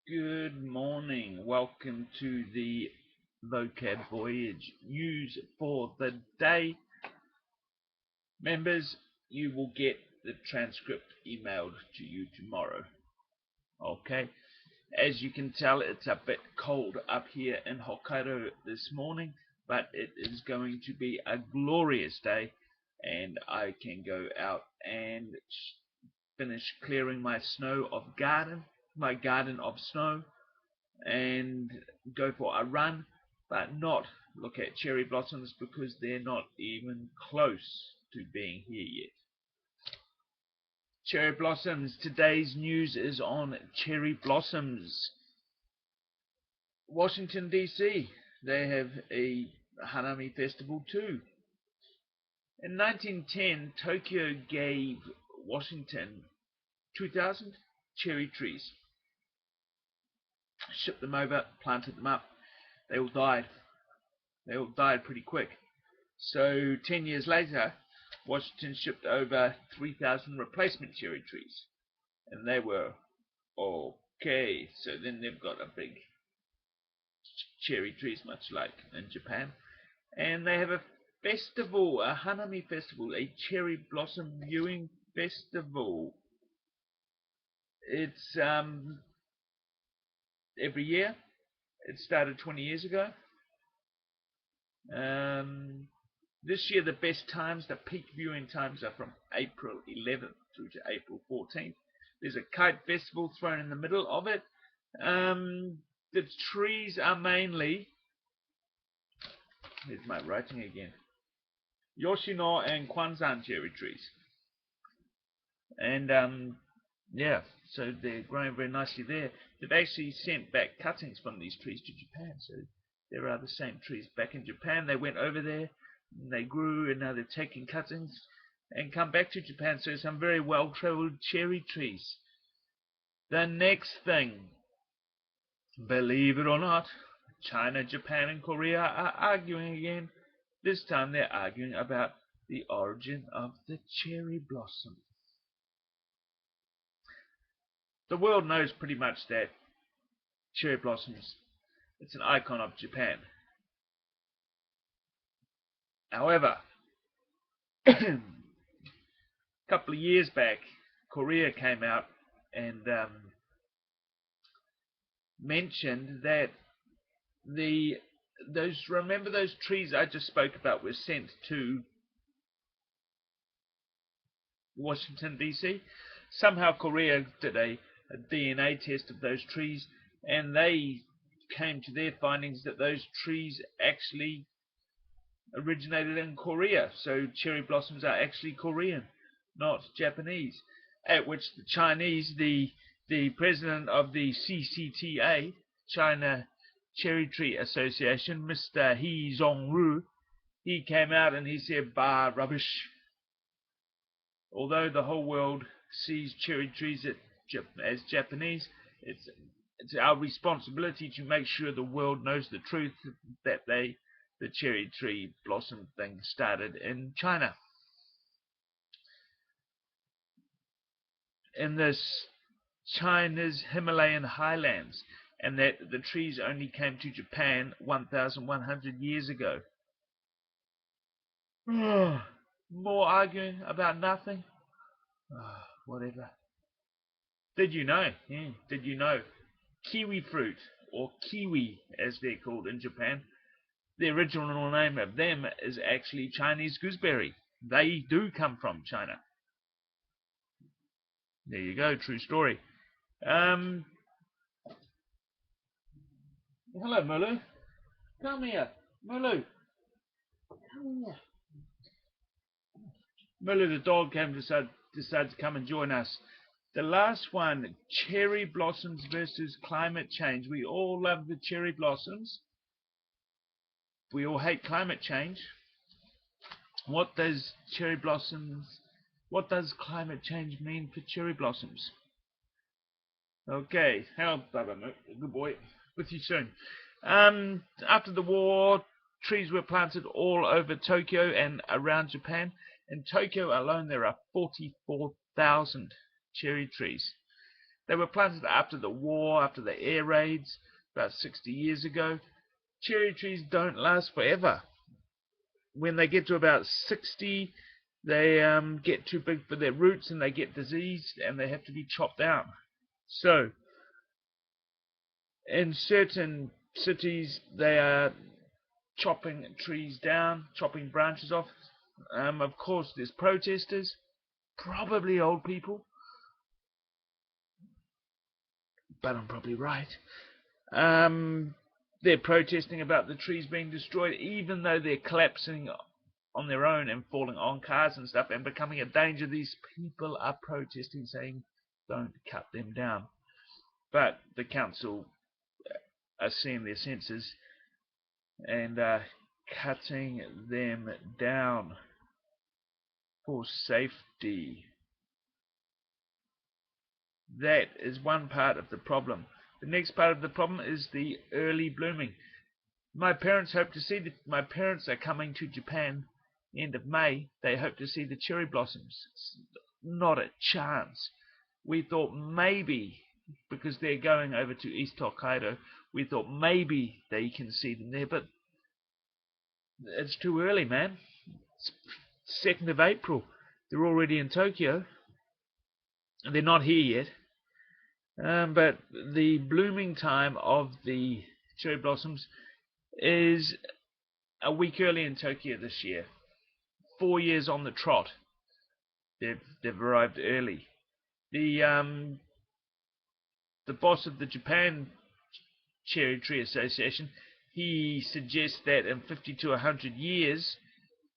Good morning. Welcome to the Vocab Voyage news for the day. Members, you will get the transcript emailed to you tomorrow. Okay. As you can tell, it's a bit cold up here in Hokkaido this morning, but it is going to be a glorious day, and I can go out and finish clearing my garden of snow, and go for a run, but not look at cherry blossoms because they're not even close to being here yet. Cherry blossoms. Today's news is on cherry blossoms. Washington D.C. They have a Hanami festival too. In 1910, Tokyo gave Washington 2,000 cherry trees. Shipped them over, planted them up. They all died. They all died pretty quick. So 10 years later, Washington shipped over 3,000 replacement cherry trees, and they were okay. So then they've got a big cherry trees, much like in Japan, and they have a festival, a Hanami festival, a cherry blossom viewing festival. It's every year. It started 20 years ago. This year, the best times, the peak viewing times, are from April 11th through to April 14th. There's a kite festival thrown in the middle of it. The trees are mainly, here's my writing again, Yoshino and Kwanzan cherry trees. And yeah, so they're growing very nicely there. They've actually sent back cuttings from these trees to Japan, so there are the same trees back in Japan. They went over there, and they grew, and now they're taking cuttings and come back to Japan. So some very well-traveled cherry trees. The next thing, believe it or not, China, Japan, and Korea are arguing again. This time they're arguing about the origin of the cherry blossom. The world knows pretty much that cherry blossoms, it's an icon of Japan. However, a couple of years back, Korea came out and mentioned that remember those trees I just spoke about were sent to Washington D.C. Somehow Korea did a DNA test of those trees, and they came to their findings that those trees actually originated in Korea. So cherry blossoms are actually Korean, not Japanese. At which the Chinese, the president of the CCTA, China Cherry Tree Association, Mr. He Zhongru, he came out and he said, "Bah, rubbish." Although the whole world sees cherry trees as Japanese, it's our responsibility to make sure the world knows the truth, that the cherry tree blossom thing started in China. In this China's Himalayan highlands, and that the trees only came to Japan 1,100 years ago. More arguing about nothing. Whatever. Did you know? Yeah, did you know? Kiwi fruit, or kiwi as they're called in Japan, the original name of them is actually Chinese gooseberry. They do come from China. There you go, true story. Hello, Mulu. Come here. Mulu. Come here. Mulu the dog decided to come and join us. The last one, cherry blossoms versus climate change. We all love the cherry blossoms. We all hate climate change. What does climate change mean for cherry blossoms? Okay, hello, Baba, good boy. With you soon. After the war, trees were planted all over Tokyo and around Japan. In Tokyo alone, there are 44,000 cherry trees. They were planted after the war, after the air raids, about 60 years ago. Cherry trees don't last forever. When they get to about 60, they get too big for their roots and they get diseased and they have to be chopped down. So, in certain cities, they are chopping trees down, chopping branches off. Of course, there's protesters, probably old people, but I'm probably right. They're protesting about the trees being destroyed, even though they're collapsing on their own and falling on cars and stuff and becoming a danger. These people are protesting, saying, don't cut them down. But the council are seeing their senses and cutting them down for safety. That is one part of the problem. The next part of the problem is the early blooming. My parents hope to see my parents are coming to Japan end of May. They hope to see the cherry blossoms. Not a chance. We thought maybe, because they're going over to East Hokkaido, we thought maybe they can see them there, but it's too early, man. It's 2nd of April. They're already in Tokyo. They're not here yet. But the blooming time of the cherry blossoms is a week early in Tokyo this year. 4 years on the trot. They've arrived early. The boss of the Japan Cherry Tree Association, he suggests that in 50 to 100 years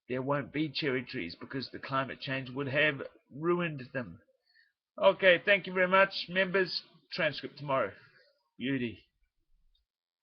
there won't be cherry trees because the climate change would have ruined them. Okay, thank you very much, members. Transcript tomorrow. Beauty.